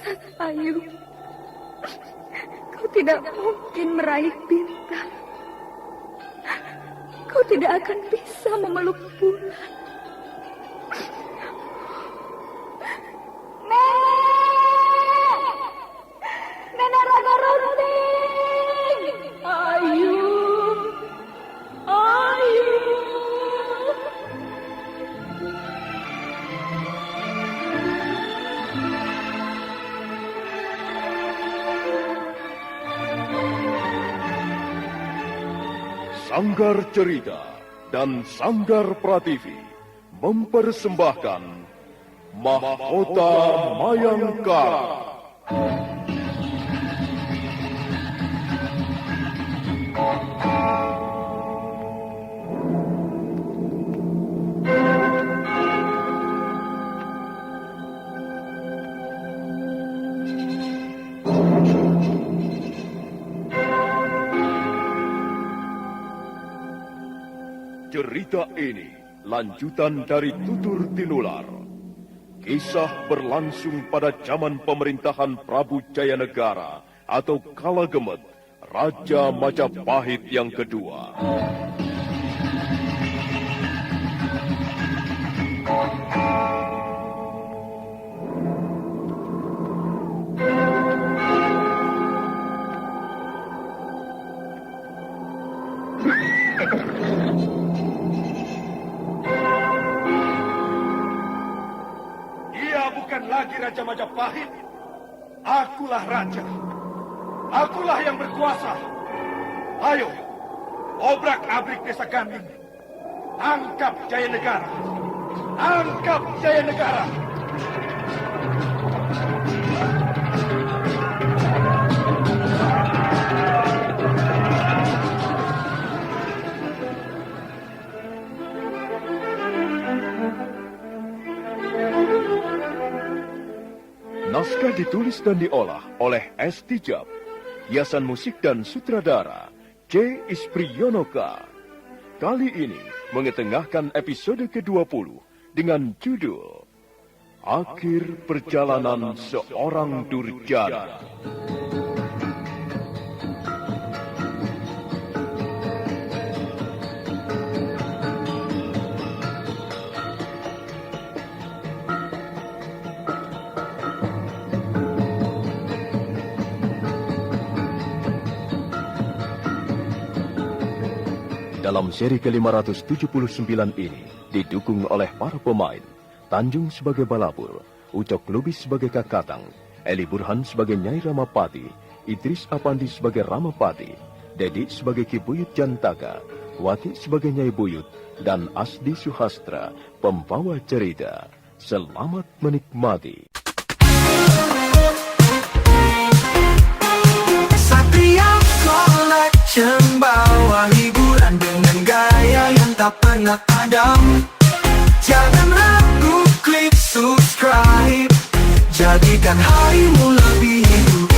Sat Ayu, kau tidak mungkin meraih bintang. Kau tidak akan bisa memeluk bulan. Nenek Raga Runting! Ayu! Ayu! Sanggar Cerita dan Sanggar Prativi mempersembahkan Mahkota Mayangkara. Cerita ini lanjutan dari Tutur Tinular. Kisah berlangsung pada zaman pemerintahan Prabu Jayanegara atau Kala Gemet, Raja Majapahit yang kedua. Bukan lagi Raja Majapahit. Akulah raja. Akulah yang berkuasa. Ayo, obrak-abrik desa Ganding. Angkap Jayanegara. Angkap Jayanegara. Naskah ditulis dan diolah oleh S. Tijab. Hiasan musik dan sutradara C. Ispriyonoka. Kali ini mengetengahkan episode ke-20 dengan judul Akhir Perjalanan Seorang Durjana. Dalam seri ke-579 ini, didukung oleh para pemain, Tanjung sebagai Balapur, Ucok Lubis sebagai Kakatang, Eli Burhan sebagai Nyai Ramapati, Idris Apandi sebagai Ramapati, Dedi sebagai Ki Buyut Jantaka, Wati sebagai Nyai Buyut, dan Asdi Suhastra, pembawa cerita. Selamat menikmati. Satria Collection bawa hiburan dengan gaya yang tak pernah padam. Jangan ragu, klik subscribe, jadikan harimu lebih hidup.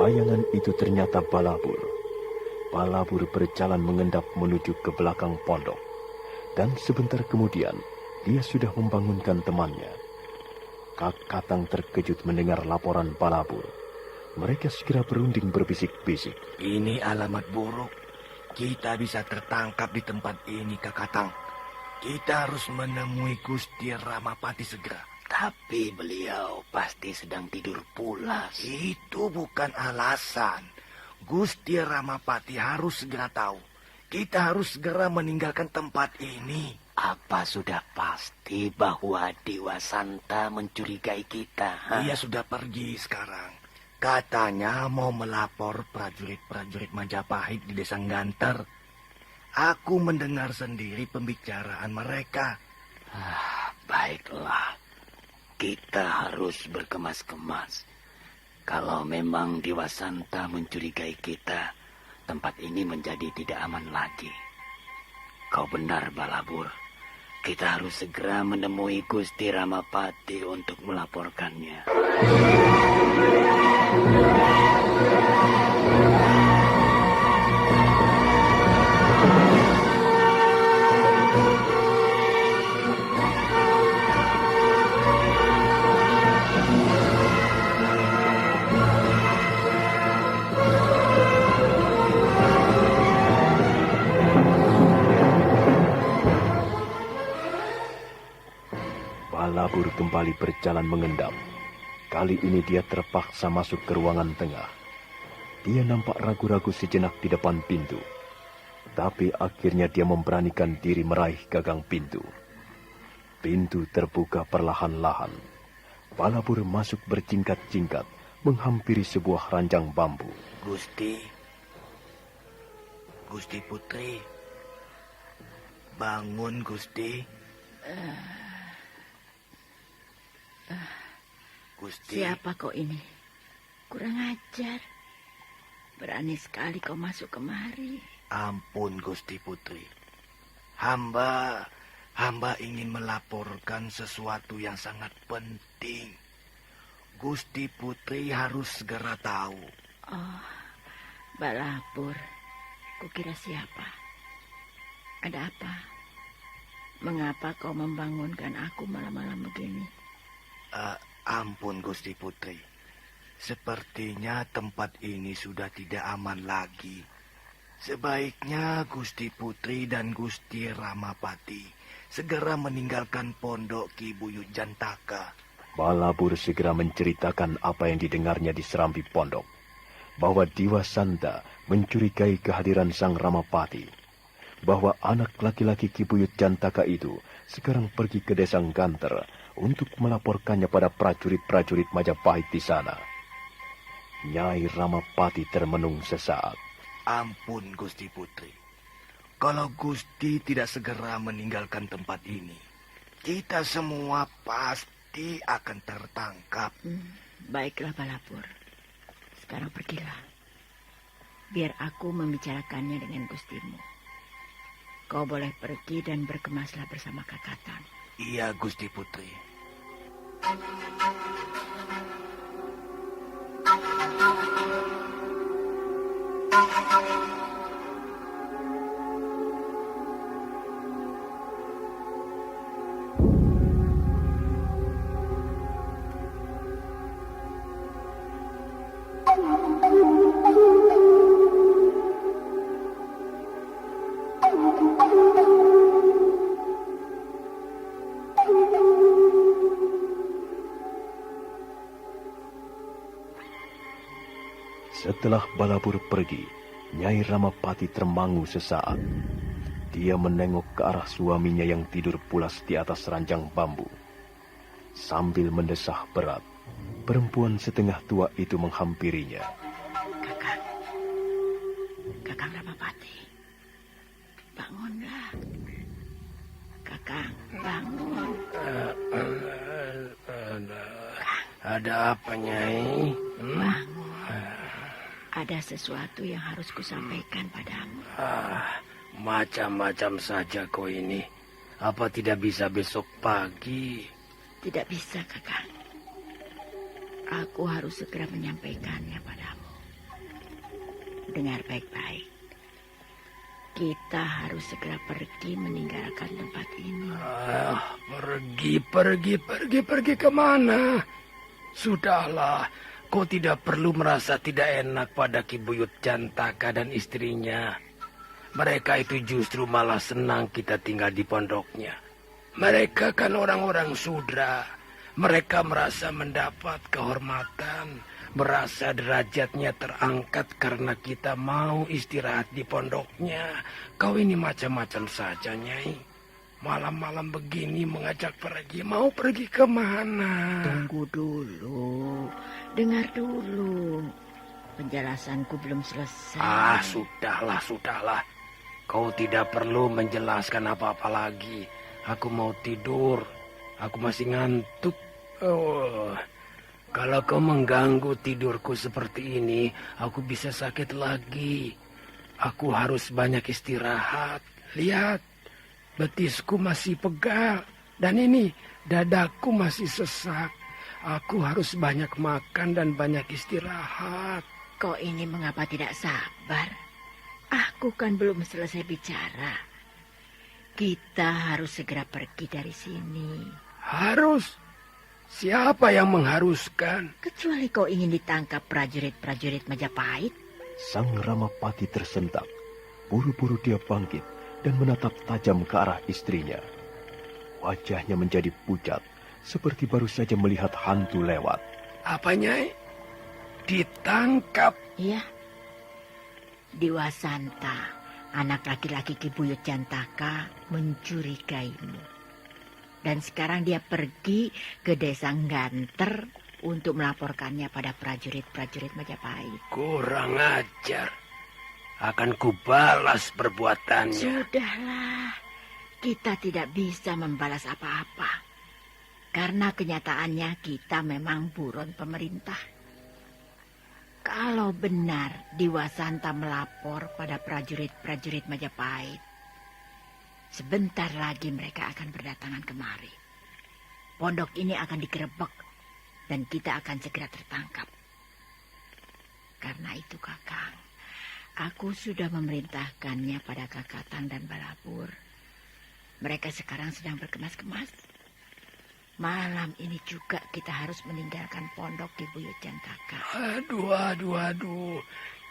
Bayangan itu ternyata Balabur. Balabur berjalan mengendap menuju ke belakang pondok. Dan sebentar kemudian, dia sudah membangunkan temannya. Kakatang terkejut mendengar laporan Balabur. Mereka segera berunding berbisik-bisik. Ini alamat buruk. Kita bisa tertangkap di tempat ini, Kakatang. Kita harus menemui Gusti Ramapati segera. Tapi beliau pasti sedang tidur pulas. Itu bukan alasan. Gusti Ramapati harus segera tahu. Kita harus segera meninggalkan tempat ini. Apa sudah pasti bahwa Dewa Santa mencurigai kita? Dia sudah pergi sekarang. Katanya mau melapor prajurit-prajurit Majapahit di Desa Ganter. Aku mendengar sendiri pembicaraan mereka. Baiklah. Kita harus berkemas-kemas. Kalau memang Dewa Santa mencurigai kita, tempat ini menjadi tidak aman lagi. Kau benar, Balabur. Kita harus segera menemui Gusti Ramapati untuk melaporkannya. Balabur kembali berjalan mengendap. Kali ini dia terpaksa masuk ke ruangan tengah. Dia nampak ragu-ragu sejenak di depan pintu. Tapi akhirnya dia memberanikan diri meraih gagang pintu. Pintu terbuka perlahan-lahan. Balabur masuk berjingkat-jingkat, menghampiri sebuah ranjang bambu. Gusti Putri, bangun Gusti. Gusti. Siapa kau ini? Kurang ajar. Berani sekali kau masuk kemari. Ampun Gusti Putri. Hamba ingin melaporkan sesuatu yang sangat penting. Gusti Putri harus segera tahu. Oh, Balapur. Kukira siapa? Ada apa? Mengapa kau membangunkan aku malam-malam begini? Ampun Gusti Putri. Sepertinya tempat ini sudah tidak aman lagi. Sebaiknya Gusti Putri dan Gusti Ramapati segera meninggalkan pondok Ki Buyut Jantaka. Balabur segera menceritakan apa yang didengarnya di serambi pondok. Bahwa Dewa Santa mencurigai kehadiran Sang Ramapati. Bahwa anak laki-laki Ki Buyut Jantaka itu sekarang pergi ke desa Ganter untuk melaporkannya pada prajurit-prajurit Majapahit di sana. Nyai Ramapati termenung sesaat. Ampun Gusti Putri. Kalau Gusti tidak segera meninggalkan tempat ini, kita semua pasti akan tertangkap. Baiklah Balapur. Sekarang pergilah. Biar aku membicarakannya dengan Gustimu. Kau boleh pergi dan berkemaslah bersama Kakatan. Iya Gusti Putri. Setelah Balabur pergi, Nyai Ramapati termangu sesaat. Dia menengok ke arah suaminya yang tidur pulas di atas ranjang bambu. Sambil mendesah berat, perempuan setengah tua itu menghampirinya. Kakang Ramapati, bangunlah. Kakang, bangun. Ada apa Nyai? Bangun. Ada sesuatu yang harus kusampaikan padamu. Macam-macam saja kau ini. Apa tidak bisa besok pagi? Tidak bisa, Kakang. Aku harus segera menyampaikannya padamu. Dengar baik-baik. Kita harus segera pergi meninggalkan tempat ini. Pergi kemana? Sudahlah, kau tidak perlu merasa tidak enak pada Ki Buyut Jantaka dan istrinya. Mereka itu justru malah senang kita tinggal di pondoknya. Mereka kan orang-orang sudra. Mereka merasa mendapat kehormatan, merasa derajatnya terangkat karena kita mau istirahat di pondoknya. Kau ini macam-macam saja, Nyai. Malam-malam begini mengajak pergi. Mau pergi kemana? Tunggu dulu. Dengar dulu. Penjelasanku belum selesai. Sudahlah. Kau tidak perlu menjelaskan apa-apa lagi. Aku mau tidur. Aku masih ngantuk. Oh, kalau kau mengganggu tidurku seperti ini, aku bisa sakit lagi. Aku harus banyak istirahat. Lihat, betisku masih pegal. Dan ini, dadaku masih sesak. Aku harus banyak makan dan banyak istirahat. Kau ini mengapa tidak sabar? Aku kan belum selesai bicara. Kita harus segera pergi dari sini. Harus? Siapa yang mengharuskan? Kecuali kau ingin ditangkap prajurit-prajurit Majapahit. Sang Ramapati tersentak. Buru-buru dia bangkit dan menatap tajam ke arah istrinya. Wajahnya menjadi pucat, seperti baru saja melihat hantu lewat. Apa, Nyai? Ditangkap? Iya. Dewa Santa, anak laki-laki Ki Buyut Jantaka, mencurigaimu. Dan sekarang dia pergi ke desa Ganter untuk melaporkannya pada prajurit-prajurit Majapahit. Kurang ajar. Akan kubalas perbuatannya. Sudahlah, kita tidak bisa membalas apa-apa. Karena kenyataannya kita memang buron pemerintah. Kalau benar Dewa Santa melapor pada prajurit-prajurit Majapahit, sebentar lagi mereka akan berdatangan kemari. Pondok ini akan digerebek dan kita akan segera tertangkap. Karena itu, Kakang, aku sudah memerintahkannya pada Kakatang dan Balapur. Mereka sekarang sedang berkemas-kemas. Malam ini juga kita harus meninggalkan pondok Ki Buyut Jantaka. Aduh.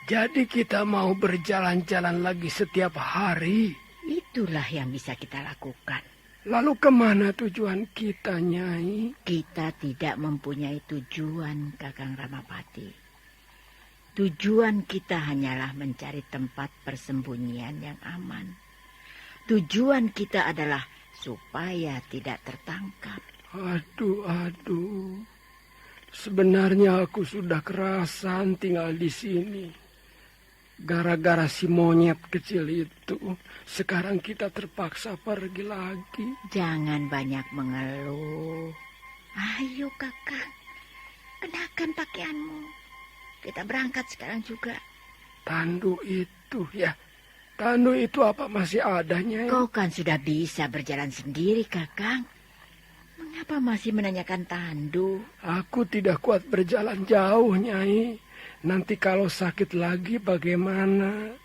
Jadi kita mau berjalan-jalan lagi setiap hari? Itulah yang bisa kita lakukan. Lalu kemana tujuan kita, Nyai? Kita tidak mempunyai tujuan, Kakang Ramapati. Tujuan kita hanyalah mencari tempat persembunyian yang aman. Tujuan kita adalah supaya tidak tertangkap. Aduh. Sebenarnya aku sudah kerasan tinggal di sini. Gara-gara si monyet kecil itu, sekarang kita terpaksa pergi lagi. Jangan banyak mengeluh. Ayo, Kakang, kenakan pakaianmu. Kita berangkat sekarang juga. Tandu itu ya. Tandu itu apa masih adanya? Kau kan sudah bisa berjalan sendiri, Kakang. Mengapa masih menanyakan tandu? Aku tidak kuat berjalan jauh, Nyai. Nanti kalau sakit lagi bagaimana?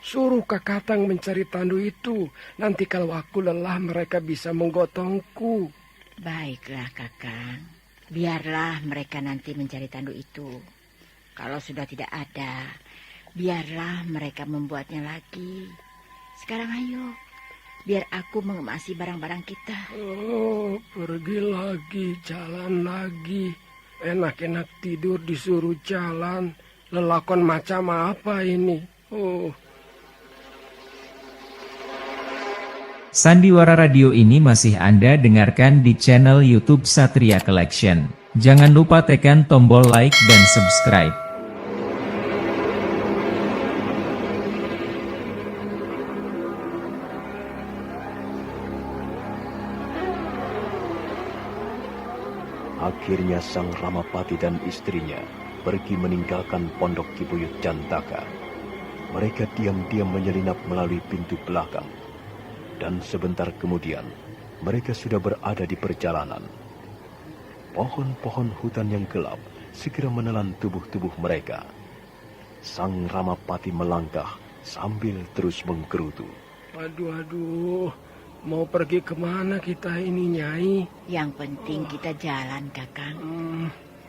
Suruh Kakatang mencari tandu itu. Nanti kalau aku lelah mereka bisa menggotongku. Baiklah, Kakang. Biarlah mereka nanti mencari tandu itu. Kalau sudah tidak ada, biarlah mereka membuatnya lagi. Sekarang ayo, biar aku mengemasi barang-barang kita. Oh, pergi lagi, jalan lagi. Enak-enak tidur disuruh jalan. Lelakon macam apa ini? Oh. Sandiwara Radio ini masih Anda dengarkan di channel YouTube Satria Collection. Jangan lupa tekan tombol like dan subscribe. Akhirnya sang Ramapati dan istrinya pergi meninggalkan pondok Ki Buyut Jantaka. Mereka diam-diam menyelinap melalui pintu belakang. Dan sebentar kemudian, mereka sudah berada di perjalanan. Pohon-pohon hutan yang gelap segera menelan tubuh-tubuh mereka. Sang Ramapati melangkah sambil terus menggerutu. Aduh. Mau pergi kemana kita ini, Nyai? Yang penting kita jalan, Kakang.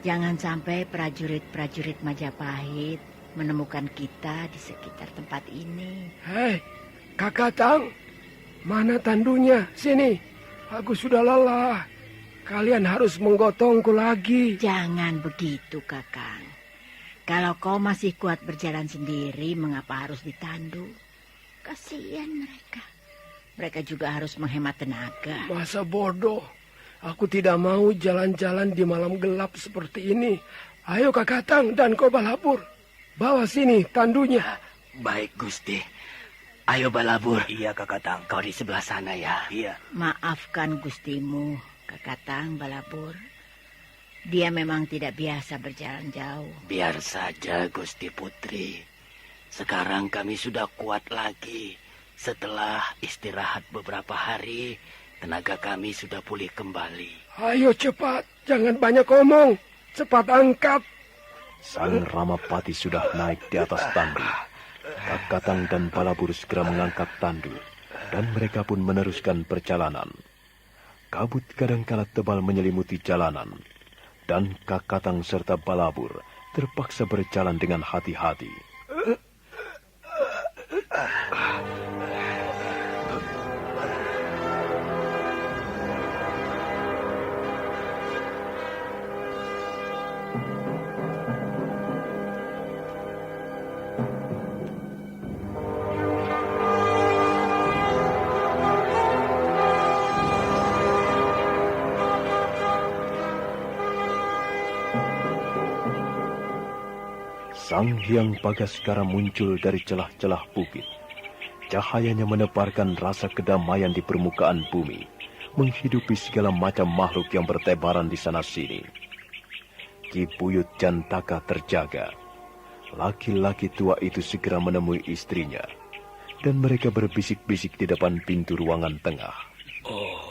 Jangan sampai prajurit-prajurit Majapahit menemukan kita di sekitar tempat ini. Hei, Kakatang, mana tandunya? Sini, aku sudah lelah. Kalian harus menggotongku lagi. Jangan begitu, Kakang. Kalau kau masih kuat berjalan sendiri, mengapa harus ditandu? Kasihan mereka. Mereka juga harus menghemat tenaga. Masa bodoh. Aku tidak mau jalan-jalan di malam gelap seperti ini. Ayo Kakatang dan kau Balapur. Bawa sini tandunya. Baik, Gusti. Ayo Balabur. Iya, Kakatang. Kau di sebelah sana ya. Iya. Maafkan Gustimu, Kakatang Balapur. Dia memang tidak biasa berjalan jauh. Biar saja, Gusti Putri. Sekarang kami sudah kuat lagi. Setelah istirahat beberapa hari, tenaga kami sudah pulih kembali. Ayo cepat, jangan banyak omong. Cepat angkat. Sang Ramapati sudah naik di atas tandu. Kakatang dan Balabur segera mengangkat tandu, dan mereka pun meneruskan perjalanan. Kabut kadangkala tebal menyelimuti jalanan, dan Kakatang serta Balabur terpaksa berjalan dengan hati-hati. Sang Hyang Bagaskara muncul dari celah-celah bukit. Cahayanya menebarkan rasa kedamaian di permukaan bumi, menghidupi segala macam makhluk yang bertebaran di sana-sini. Ki Buyut Jantaka terjaga. Laki-laki tua itu segera menemui istrinya, dan mereka berbisik-bisik di depan pintu ruangan tengah. Oh,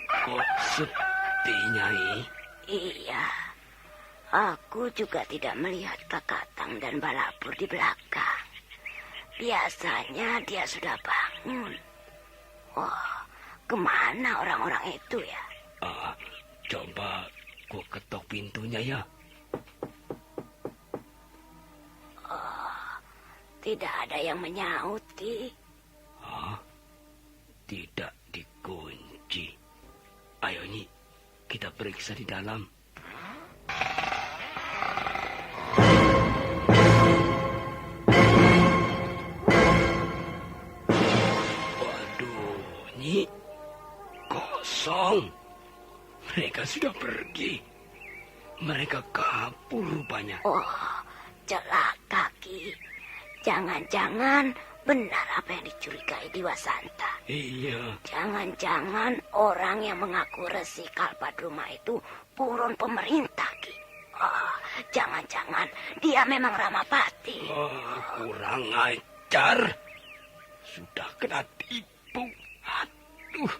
kok sepi, Nyai? Iya, aku juga tidak melihat Kakatang dan Balabur di belakang. Biasanya dia sudah bangun. Wah, kemana orang-orang itu ya? Coba ku ketok pintunya ya. Tidak ada yang menyauti. Tidak dikunci. Ayo Nyi, kita periksa di dalam. Waduh, Nyi, kosong. Mereka sudah pergi. Mereka kabur rupanya. Oh, celaka Ki. Jangan-jangan benar apa yang dicurigai Dewa Santa. Iya. Jangan-jangan orang yang mengaku Resi Kalpadruma itu buron pemerintah, Ki. Jangan-jangan dia memang Ramapati. Kurang ajar. Sudah kena tipu. Aduh.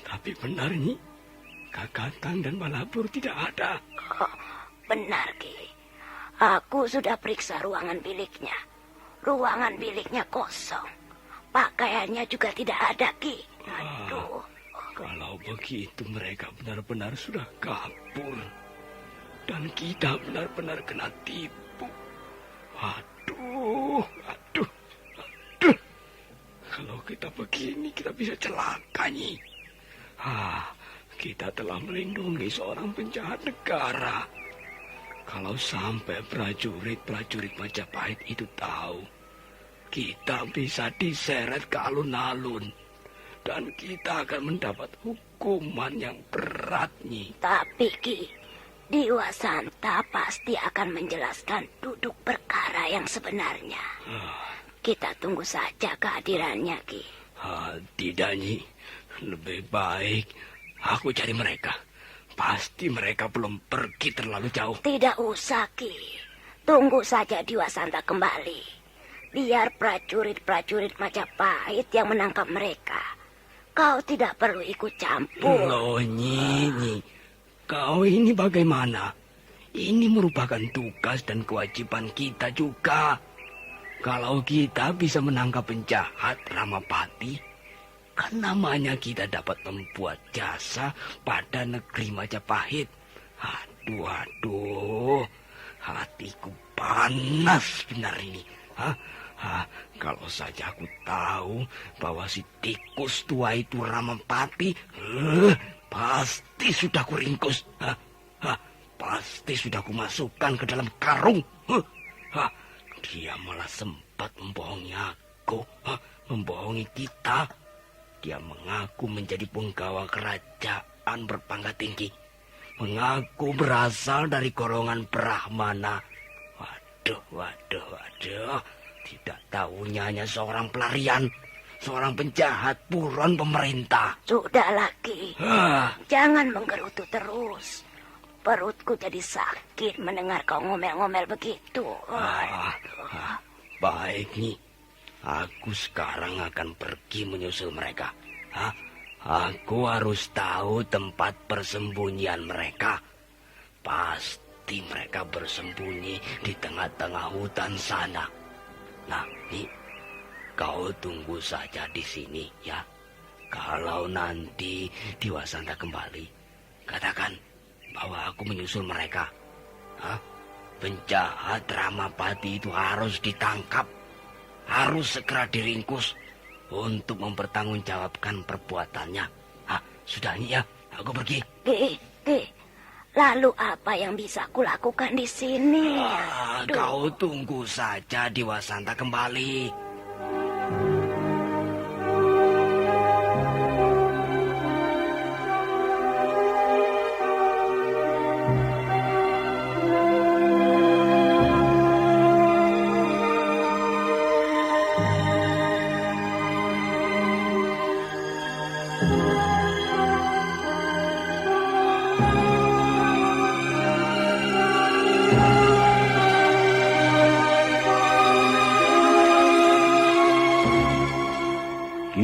Tapi benar nih, Kakatang dan Balabur tidak ada. Benar, Ki. Aku sudah periksa ruangan biliknya. Ruangan biliknya kosong. Pakaiannya juga tidak ada, Ki. Aduh. Kalau begitu mereka benar-benar sudah kabur. Dan kita benar-benar kena tipu. Aduh. Kalau kita begini, kita bisa celaka, Nyi. Kita telah melindungi seorang penjahat negara. Kalau sampai prajurit-prajurit Majapahit itu tahu, kita bisa diseret ke alun-alun. Dan kita akan mendapat hukuman yang berat, Nyi. Tapi, Ki, Dewa Santa pasti akan menjelaskan duduk perkara yang sebenarnya. Kita tunggu saja kehadirannya, Ki. Tidak, Nyi. Lebih baik aku cari mereka. Pasti mereka belum pergi terlalu jauh. Tidak usah, Ki. Tunggu saja Dewa Santa kembali. Biar prajurit-prajurit Majapahit yang menangkap mereka. Kau tidak perlu ikut campur. Loh, Nyi. Kau ini bagaimana? Ini merupakan tugas dan kewajiban kita juga. Kalau kita bisa menangkap penjahat Ramapati, kan namanya kita dapat membuat jasa pada negeri Majapahit. Aduh, hatiku panas benar ini. Kalau saja aku tahu bahwa si tikus tua itu Ramapati, pasti sudah kuringkus. Pasti sudah kumasukkan ke dalam karung. Dia malah sempat membohongi aku, membohongi kita. Dia mengaku menjadi penggawa kerajaan berpangkat tinggi. Mengaku berasal dari golongan Brahmana. Waduh. Tidak tahunya hanya seorang pelarian. Seorang penjahat buron pemerintah. Sudah lagi. Jangan menggerutu terus. perutku jadi sakit mendengar kau ngomel-ngomel begitu. Baik nih, aku sekarang akan pergi menyusul mereka. Aku harus tahu tempat persembunyian mereka. Pasti mereka bersembunyi di tengah-tengah hutan sana. Nah, nih, kau tunggu saja di sini ya. Kalau nanti Diwasanta kembali, katakan bahwa aku menyusul mereka. Penjahat Ramapati itu harus ditangkap. Harus segera diringkus untuk mempertanggungjawabkan perbuatannya. Sudah nih ya, aku pergi. Lalu apa yang bisa kulakukan di sini? Kau tunggu saja Diwasanta kembali.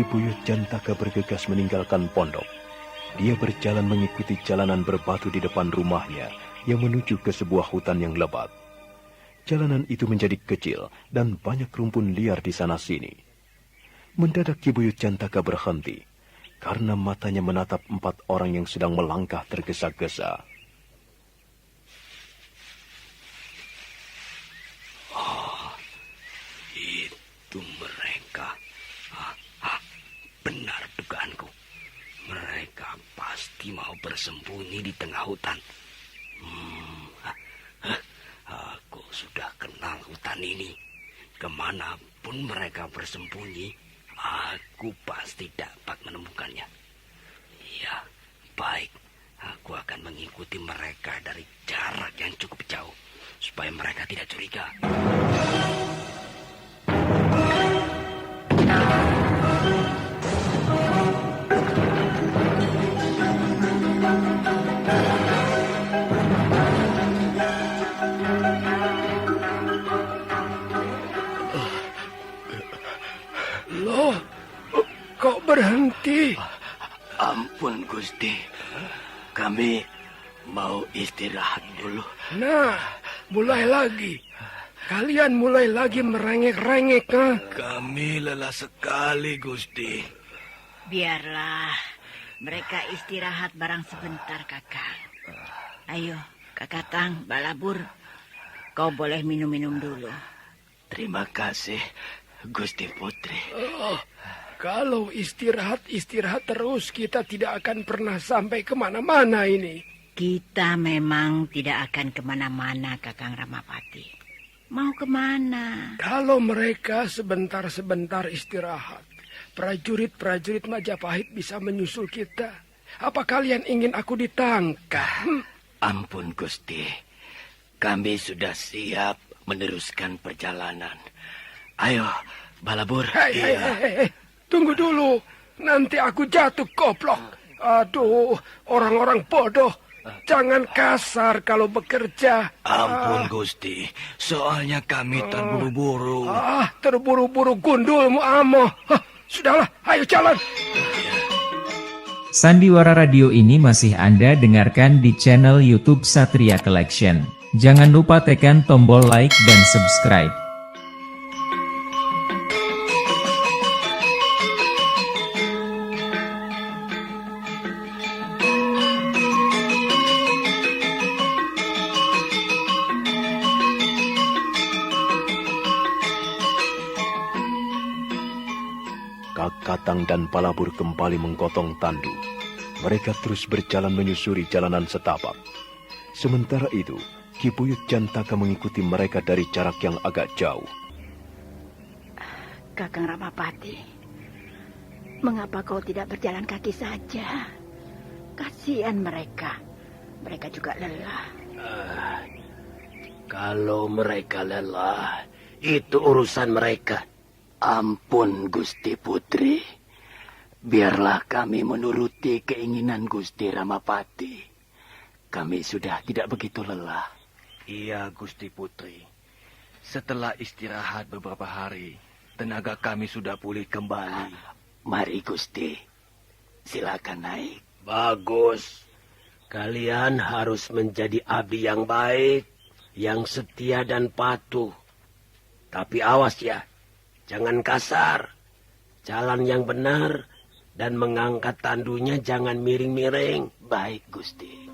Ki Buyut Jantaka bergegas meninggalkan pondok. Dia berjalan mengikuti jalanan berbatu di depan rumahnya yang menuju ke sebuah hutan yang lebat. Jalanan itu menjadi kecil dan banyak rumpun liar di sana-sini. Mendadak Ki Buyut Jantaka berhenti karena matanya menatap 4 orang yang sedang melangkah tergesa-gesa. Itu mereka. Benar dugaanku. Mereka pasti mau bersembunyi di tengah hutan. Aku sudah kenal hutan ini. Kemanapun mereka bersembunyi, aku pasti dapat menemukannya. Ya, baik. Aku akan mengikuti mereka dari jarak yang cukup jauh, supaya mereka tidak curiga. Loh, kok berhenti? Ampun Gusti, kami mau istirahat dulu. Nah, mulai lagi. Kalian mulai lagi merengek-rengek, kan? Kami lelah sekali, Gusti. Biarlah mereka istirahat barang sebentar, Kakang. Ayo, Kakatang, Balabur, kau boleh minum-minum dulu. Terima kasih, Gusti Putri. Kalau istirahat terus, kita tidak akan pernah sampai kemana-mana ini. Kita memang tidak akan kemana-mana, Kakang Ramapati. Mau kemana? Kalau mereka sebentar-sebentar istirahat, prajurit-prajurit Majapahit bisa menyusul kita. Apa kalian ingin aku ditangkap? Ampun Gusti, kami sudah siap meneruskan perjalanan. Ayo, Balabur. Hei, tunggu dulu. Nanti aku jatuh goblok. Aduh, orang-orang bodoh. Jangan kasar kalau bekerja. Ampun Gusti, soalnya kami terburu-buru. Terburu-buru gundulmu Amo. Sudahlah, ayo jalan. Sandiwara Radio ini masih Anda dengarkan di channel YouTube Satria Collection. Jangan lupa tekan tombol like dan subscribe. Kakatang dan Balabur kembali menggotong tandu. Mereka terus berjalan menyusuri jalanan setapak. Sementara itu, Ki Buyut Jantaka mengikuti mereka dari jarak yang agak jauh. Kakang Ramapati, mengapa kau tidak berjalan kaki saja? Kasihan mereka. Mereka juga lelah. Kalau mereka lelah, itu urusan mereka. Ampun Gusti Putri, biarlah kami menuruti keinginan Gusti Ramapati. kami sudah tidak begitu lelah. Iya, Gusti Putri. Setelah istirahat beberapa hari, tenaga kami sudah pulih kembali. Mari Gusti, silakan naik. Bagus. Kalian harus menjadi abdi yang baik, yang setia dan patuh. Tapi awas ya, jangan kasar. Jalan yang benar dan mengangkat tandunya jangan miring-miring. Baik Gusti.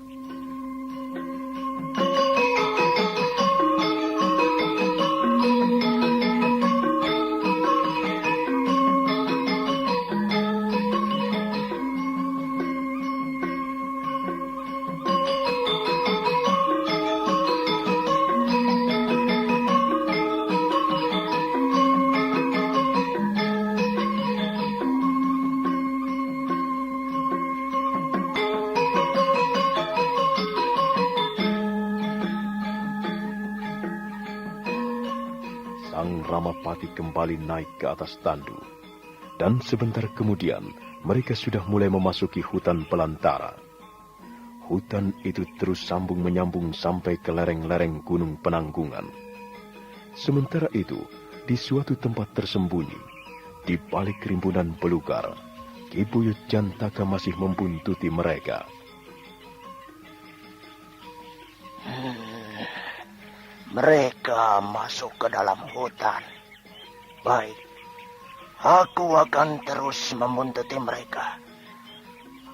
Sang Ramapati kembali naik ke atas tandu. Dan sebentar kemudian, mereka sudah mulai memasuki hutan belantara. Hutan itu terus sambung menyambung sampai ke lereng-lereng Gunung Penanggungan. Sementara itu, di suatu tempat tersembunyi, di balik rimbunan belukar, Ki Buyut Jantaka masih membuntuti mereka. Mereka masuk ke dalam hutan. Baik, aku akan terus membuntuti mereka.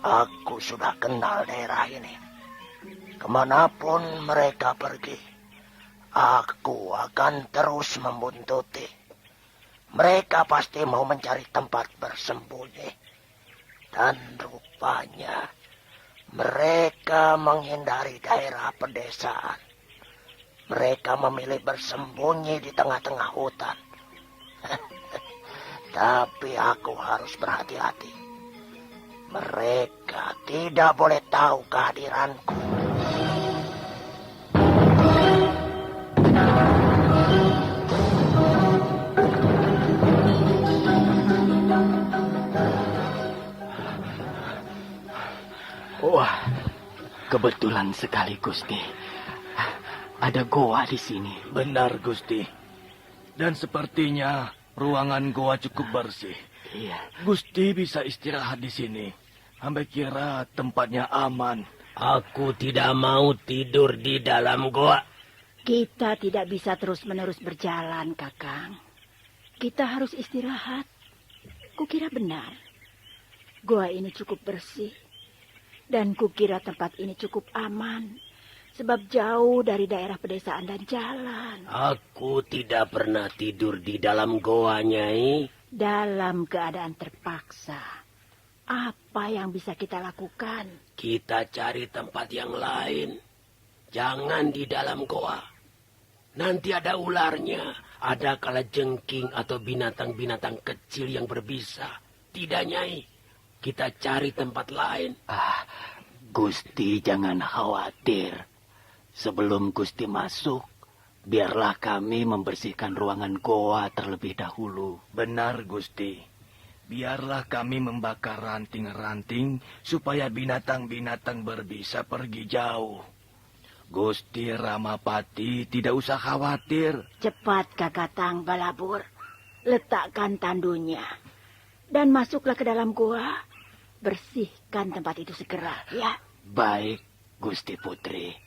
Aku sudah kenal daerah ini. Kemanapun mereka pergi, aku akan terus membuntuti. Mereka pasti mau mencari tempat bersembunyi. Dan rupanya mereka menghindari daerah pedesaan. Mereka memilih bersembunyi di tengah-tengah hutan. Tapi aku harus berhati-hati. Mereka tidak boleh tahu kehadiranku. Wah, kebetulan sekali Gusti. Ada goa di sini. Benar, Gusti. Dan sepertinya ruangan goa cukup bersih. Iya. Gusti bisa istirahat di sini. Hamba kira tempatnya aman. Aku tidak mau tidur di dalam goa. Kita tidak bisa terus-menerus berjalan, Kakang. Kita harus istirahat. Kukira benar. Goa ini cukup bersih. Dan kukira tempat ini cukup aman. Sebab jauh dari daerah pedesaan dan jalan. Aku tidak pernah tidur di dalam goa, Nyai. Dalam keadaan terpaksa, apa yang bisa kita lakukan? Kita cari tempat yang lain. Jangan di dalam goa. Nanti ada ularnya, ada kalajengking atau binatang-binatang kecil yang berbisa. Tidak, Nyai. Kita cari tempat lain. Gusti jangan khawatir. Sebelum Gusti masuk, biarlah kami membersihkan ruangan goa terlebih dahulu. Benar, Gusti. Biarlah kami membakar ranting-ranting supaya binatang-binatang berbisa pergi jauh. Gusti Ramapati tidak usah khawatir. Cepat, Kakatang Balabur. Letakkan tandunya. Dan masuklah ke dalam goa. Bersihkan tempat itu segera, ya. Baik, Gusti Putri.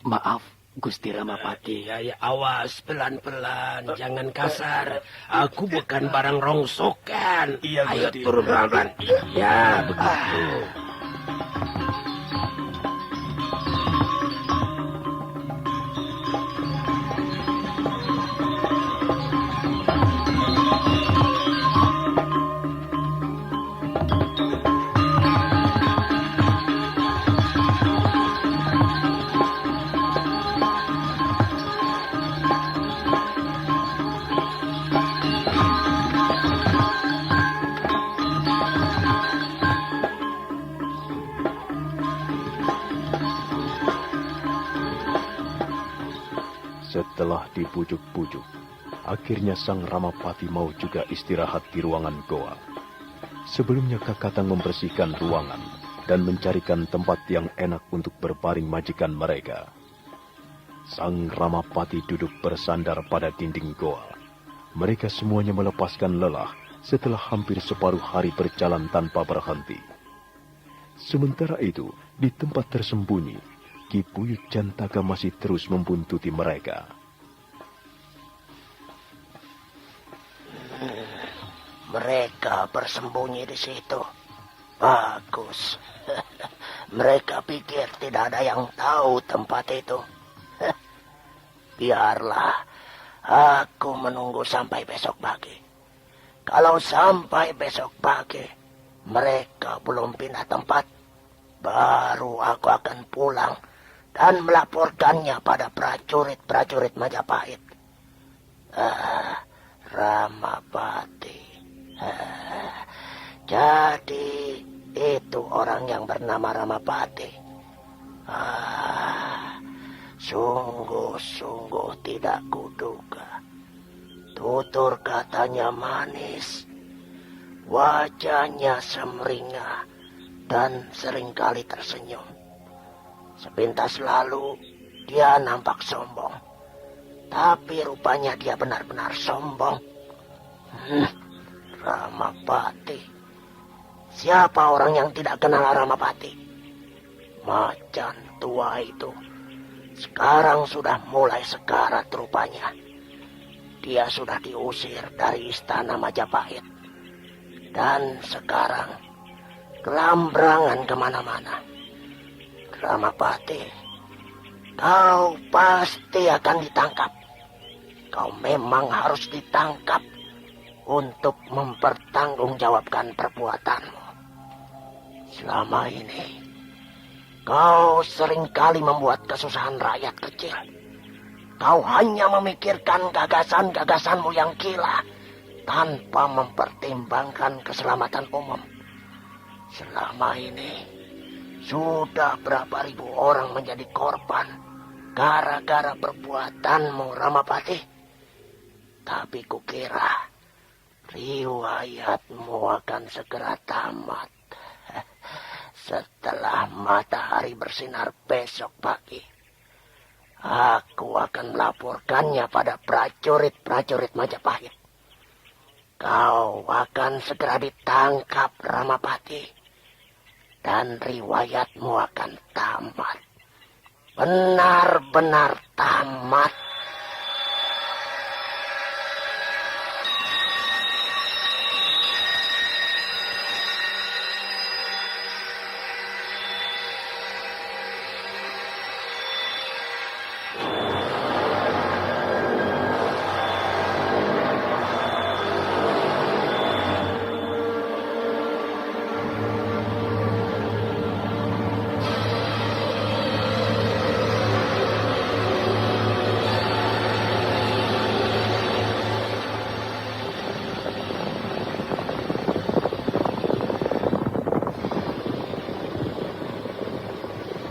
Maaf, Gusti Ramapati. Ya, awas, pelan-pelan. Jangan kasar. Aku bukan barang rongsokan. Iya, Ayo Gusti. turun pelan-pelan. Ya, begitu. Setelah dibujuk-bujuk, akhirnya Sang Ramapati mau juga istirahat di ruangan goa. Sebelumnya Kakatang membersihkan ruangan, dan mencarikan tempat yang enak untuk berbaring majikan mereka. Sang Ramapati duduk bersandar pada dinding goa. Mereka semuanya melepaskan lelah setelah hampir separuh hari berjalan tanpa berhenti. Sementara itu, di tempat tersembunyi, Ki Buyut Jantaka masih terus membuntuti mereka. Mereka bersembunyi di situ. Bagus. Mereka pikir tidak ada yang tahu tempat itu. Biarlah aku menunggu sampai besok pagi. Kalau sampai besok pagi mereka belum pindah tempat, baru aku akan pulang dan melaporkannya pada prajurit-prajurit Majapahit. Ramapati. Jadi itu orang yang bernama Ramapati. Sungguh-sungguh tidak kuduga. Tutur katanya manis, wajahnya semringah, dan seringkali tersenyum. Sepintas lalu dia nampak sombong, tapi rupanya dia benar-benar sombong. Ramapati. Siapa orang yang tidak kenal Ramapati? Macan tua itu sekarang sudah mulai sekarat rupanya. Dia sudah diusir dari istana Majapahit. Dan sekarang kelambrangan kemana-mana. Ramapati, kau pasti akan ditangkap. Kau memang harus ditangkap untuk mempertanggungjawabkan perbuatanmu. Selama ini kau seringkali membuat kesusahan rakyat kecil. Kau hanya memikirkan gagasan-gagasanmu yang gila tanpa mempertimbangkan keselamatan umum. Selama ini sudah berapa ribu orang menjadi korban gara-gara perbuatanmu, Ramapati. Tapi kukira riwayatmu akan segera tamat setelah matahari bersinar besok pagi. Aku akan melaporkannya pada prajurit-prajurit Majapahit. Kau akan segera ditangkap, Ramapati. Dan riwayatmu akan tamat. Benar-benar tamat.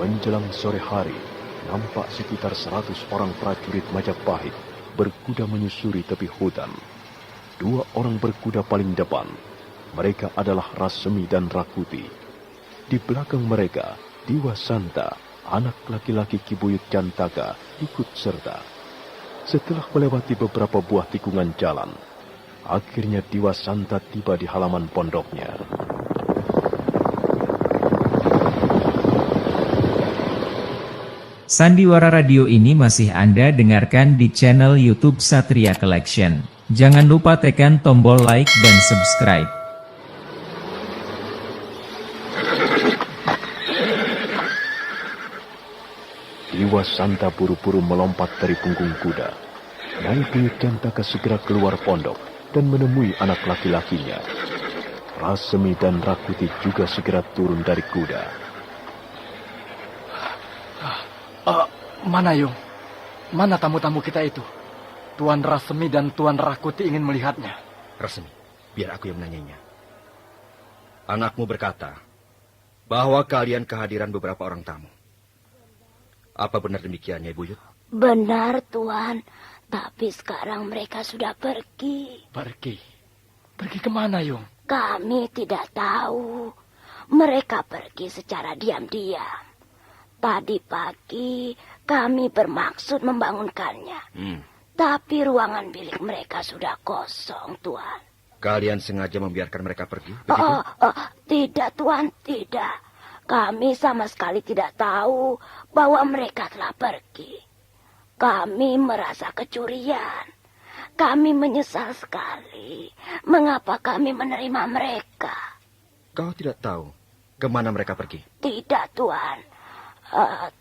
Menjelang sore hari, nampak sekitar 100 orang prajurit Majapahit berkuda menyusuri tepi hutan. 2 orang berkuda paling depan. Mereka adalah Rasemi dan Rakuti. Di belakang mereka, Diwa Santa, anak laki-laki Ki Buyut Jantaka, ikut serta. Setelah melewati beberapa buah tikungan jalan, akhirnya Diwa Santa tiba di halaman pondoknya. Sandiwara Radio ini masih Anda dengarkan di channel YouTube Satria Collection. Jangan lupa tekan tombol like dan subscribe. Diwa Santa buru-buru melompat dari punggung kuda. Nyai Buyut Jantaka segera keluar pondok dan menemui anak laki-lakinya. Rasemi dan Rakuti juga segera turun dari kuda. Mana Yung? Mana tamu-tamu kita itu? Tuan Rasemi dan Tuan Rakuti ingin melihatnya. Rasemi, biar aku yang menanyainya. Anakmu berkata bahwa kalian kehadiran beberapa orang tamu. Apa benar demikian, Nyai Buyut? Benar, Tuan. Tapi sekarang mereka sudah pergi. Pergi? Pergi kemana, Yung? Kami tidak tahu. mereka pergi secara diam-diam. Tadi pagi kami bermaksud membangunkannya. Tapi ruangan bilik mereka sudah kosong, Tuan. Kalian sengaja membiarkan mereka pergi, begitu? Tidak, Tuan, tidak. Kami sama sekali tidak tahu bahwa mereka telah pergi. Kami merasa kecurian. Kami menyesal sekali mengapa kami menerima mereka. Kau tidak tahu kemana mereka pergi? Tidak, Tuan.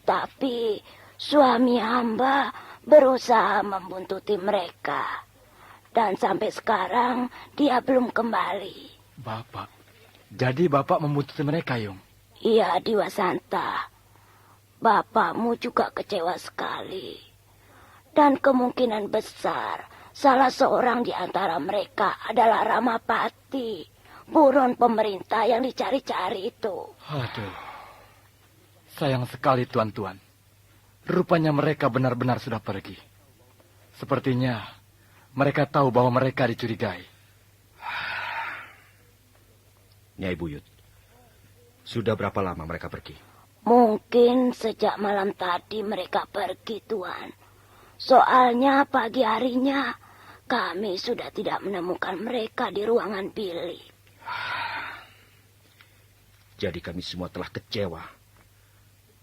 Tapi suami hamba berusaha membuntuti mereka. Dan sampai sekarang dia belum kembali. Bapak, jadi Bapak membuntuti mereka, Yung? Iya, Dewa Santa. Bapakmu juga kecewa sekali. Dan kemungkinan besar salah seorang di antara mereka adalah Ramapati, buron pemerintah yang dicari-cari itu. Aduh, sayang sekali tuan-tuan. Rupanya mereka benar-benar sudah pergi. Sepertinya mereka tahu bahwa mereka dicurigai. Nyai Buyut, sudah berapa lama mereka pergi? Mungkin sejak malam tadi mereka pergi, Tuan. Soalnya pagi harinya kami sudah tidak menemukan mereka di ruangan bilik. Jadi kami semua telah kecewa.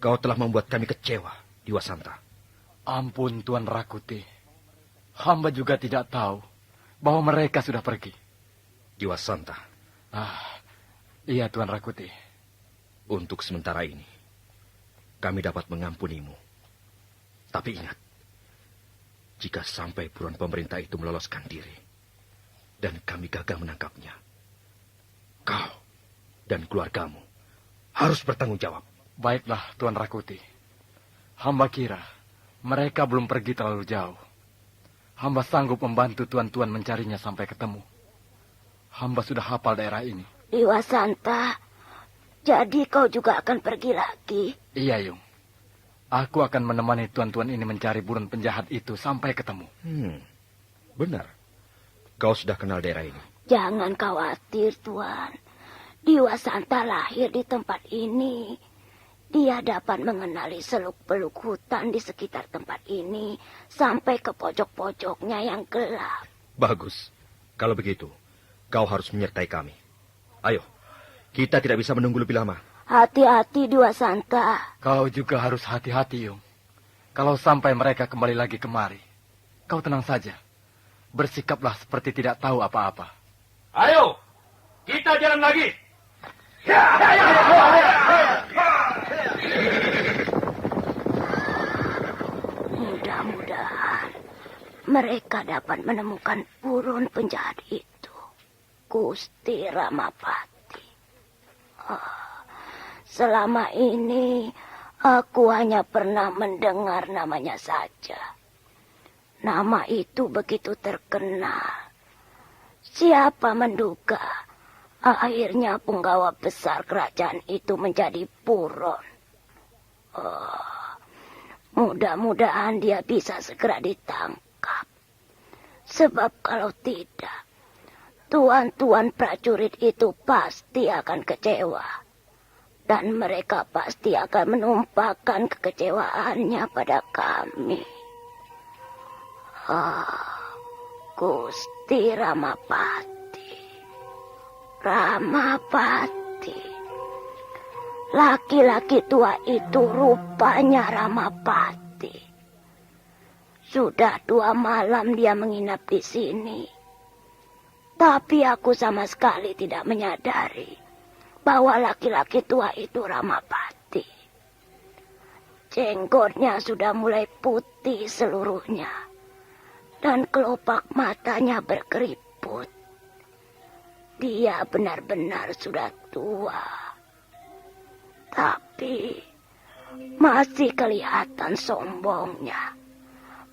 Kau telah membuat kami kecewa, Dewa Santa. Ampun, Tuan Rakuti. Hamba juga tidak tahu bahwa mereka sudah pergi. Dewa Santa. Iya, Tuan Rakuti. Untuk sementara ini, kami dapat mengampunimu. Tapi ingat, jika sampai buron pemerintah itu meloloskan diri, dan kami gagal menangkapnya, kau dan keluargamu harus bertanggung jawab. Baiklah, Tuan Rakuti. Hamba kira mereka belum pergi terlalu jauh. Hamba sanggup membantu tuan-tuan mencarinya sampai ketemu. Hamba sudah hafal daerah ini. Dewa Santa, jadi kau juga akan pergi lagi? Iya, Yung. Aku akan menemani tuan-tuan ini mencari buron penjahat itu sampai ketemu. Benar. Kau sudah kenal daerah ini. Jangan khawatir, Tuan. Dewa Santa lahir di tempat ini. Dia dapat mengenali seluk-beluk hutan di sekitar tempat ini sampai ke pojok-pojoknya yang gelap. Bagus. Kalau begitu, kau harus menyertai kami. Ayo, kita tidak bisa menunggu lebih lama. Hati-hati, Dewa Santa. Kau juga harus hati-hati, Yung. Kalau sampai mereka kembali lagi kemari, kau tenang saja. Bersikaplah seperti tidak tahu apa-apa. Ayo, kita jalan lagi. Mudah-mudahan mereka dapat menemukan buron penjahat itu, Gusti Ramapati. Selama ini aku hanya pernah mendengar namanya saja. Nama itu begitu terkenal. Siapa menduga akhirnya penggawa besar kerajaan itu menjadi buron. Mudah-mudahan dia bisa segera ditangkap. Sebab kalau tidak, tuan-tuan prajurit itu pasti akan kecewa. Dan mereka pasti akan menumpahkan kekecewaannya pada kami. Gusti Ramapati. Ramapati. Laki-laki tua itu rupanya Ramapati. Sudah 2 malam dia menginap di sini. Tapi aku sama sekali tidak menyadari bahwa laki-laki tua itu Ramapati. Jenggotnya sudah mulai putih seluruhnya. Dan kelopak matanya berkeriput. Dia benar-benar sudah tua. Tapi masih kelihatan sombongnya.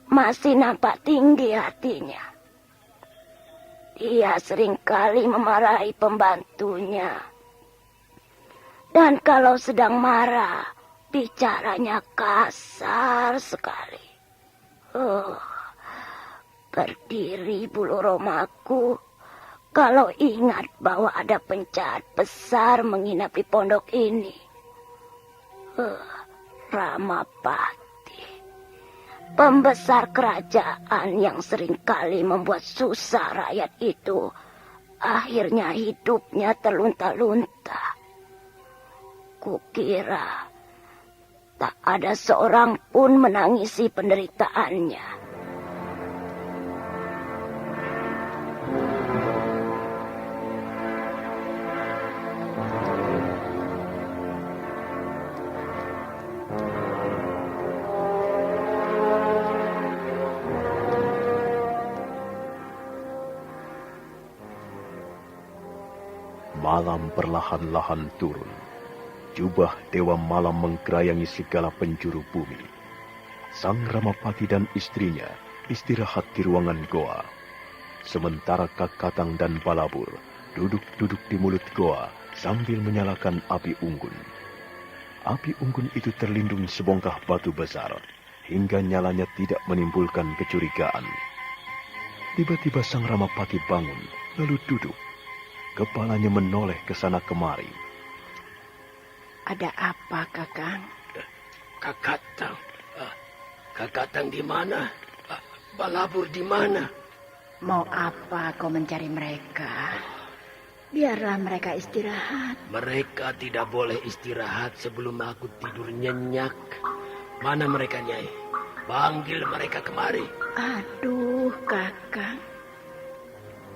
Masih nampak tinggi hatinya. Dia seringkali memarahi pembantunya. Dan kalau sedang marah, bicaranya kasar sekali. Berdiri bulu romaku kalau ingat bahwa ada penjahat besar menginap di pondok ini. Ramapati, pembesar kerajaan yang seringkali membuat susah rakyat itu, akhirnya hidupnya terlunta-lunta. Kukira tak ada seorang pun menangisi penderitaannya. Malam perlahan-lahan turun. Jubah Dewa Malam menggerayangi segala penjuru bumi. Sang Ramapati dan istrinya istirahat di ruangan goa. Sementara Kakatang dan Balabur duduk-duduk di mulut goa sambil menyalakan api unggun. Api unggun itu terlindung sebongkah batu besar, hingga nyalanya tidak menimbulkan kecurigaan. Tiba-tiba Sang Ramapati bangun, lalu duduk. Kepalanya menoleh ke sana kemari. Ada apa, Kakang? Kakatang. Kakatang di mana? Balabur di mana? Mau apa kau mencari mereka? Biarlah mereka istirahat. Mereka tidak boleh istirahat sebelum aku tidur nyenyak. Mana mereka, Nyai? Panggil mereka kemari. Aduh, Kakang.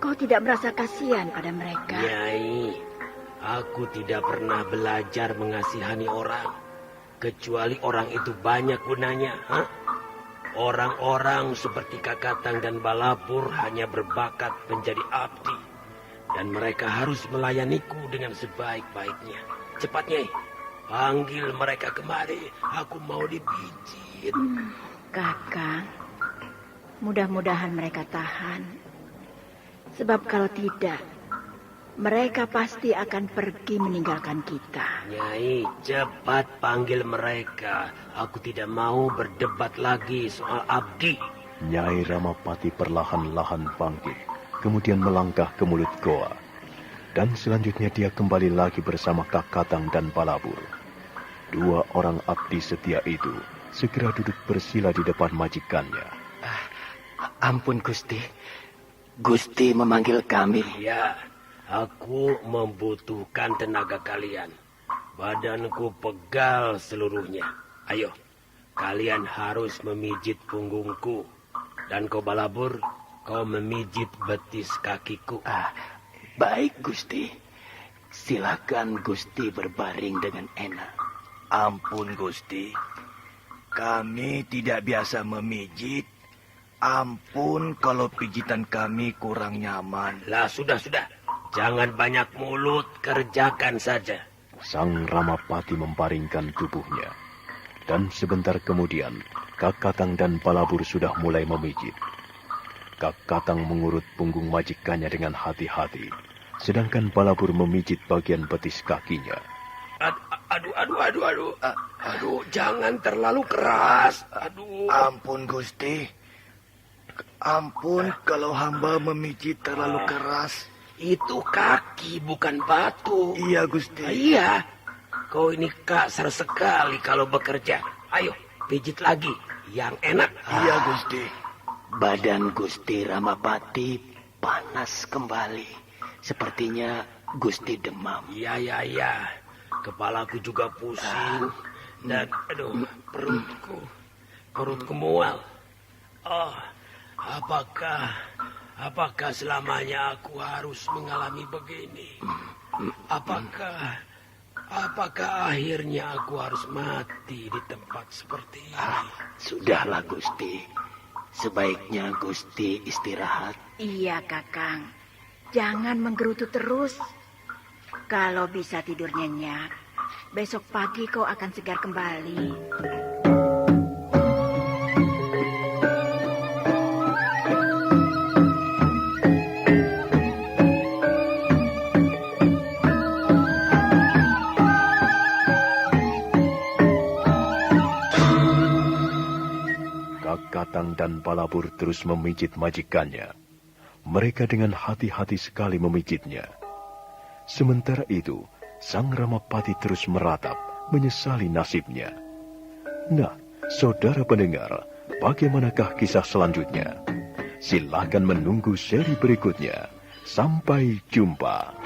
Kau tidak merasa kasihan pada mereka? Nyai, aku tidak pernah belajar mengasihani orang. Kecuali orang itu banyak gunanya. Orang-orang seperti Kakatang dan Balapur hanya berbakat menjadi abdi. Dan mereka harus melayaniku dengan sebaik-baiknya. Cepat, Nyai. Panggil mereka kemari. Aku mau dipijit. Kakang, mudah-mudahan mereka tahan. Sebab kalau tidak, mereka pasti akan pergi meninggalkan kita. Nyai, cepat panggil mereka. Aku tidak mau berdebat lagi soal abdi. Nyai Ramapati perlahan-lahan bangkit, kemudian melangkah ke mulut goa. Dan selanjutnya dia kembali lagi bersama Kakatang dan Balabur. Dua orang abdi setia itu segera duduk bersila di depan majikannya. Ampun, Gusti. Gusti memanggil kami. Ya, aku membutuhkan tenaga kalian. Badanku pegal seluruhnya. Ayo, kalian harus memijit punggungku. Dan kau Balabur, kau memijit betis kakiku. Baik, Gusti. Silakan Gusti berbaring dengan enak. Ampun, Gusti. Kami tidak biasa memijit. Ampun kalau pijitan kami kurang nyaman. Lah, sudah. Jangan banyak mulut, kerjakan saja. Sang Ramapati membaringkan tubuhnya. Dan sebentar kemudian, Kakatang dan Balabur sudah mulai memijit. Kakatang mengurut punggung majikannya dengan hati-hati, sedangkan Balabur memijit bagian betis kakinya. Aduh, jangan terlalu keras. Aduh. Ampun, Gusti. Ampun kalau hamba memijit terlalu keras. Itu kaki, bukan batu. Iya, Gusti. Iya. Kau ini kasar sekali kalau bekerja. Ayo, pijit lagi. Yang enak. Iya, Gusti. Badan Gusti Ramapati panas kembali. Sepertinya Gusti demam. Iya. Kepalaku juga pusing. Dan, perutku mual. Oh, apakah selamanya aku harus mengalami begini? Apakah akhirnya aku harus mati di tempat seperti ini? Sudahlah, Gusti. Sebaiknya Gusti istirahat. Iya, Kakang. Jangan menggerutu terus. Kalau bisa tidur nyenyak, besok pagi kau akan segar kembali. Kakatang dan Balabur terus memijit majikannya. mereka dengan hati-hati sekali memijitnya. Sementara itu, Sang Ramapati terus meratap, menyesali nasibnya. Nah, saudara pendengar, bagaimanakah kisah selanjutnya? Silakan menunggu seri berikutnya. Sampai jumpa.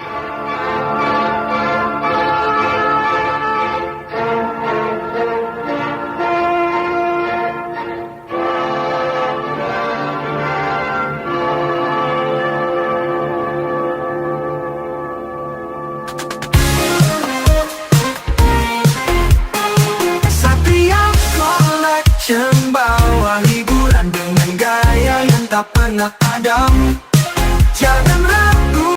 Bawa hiburan dengan gaya yang tak pernah padam. Jangan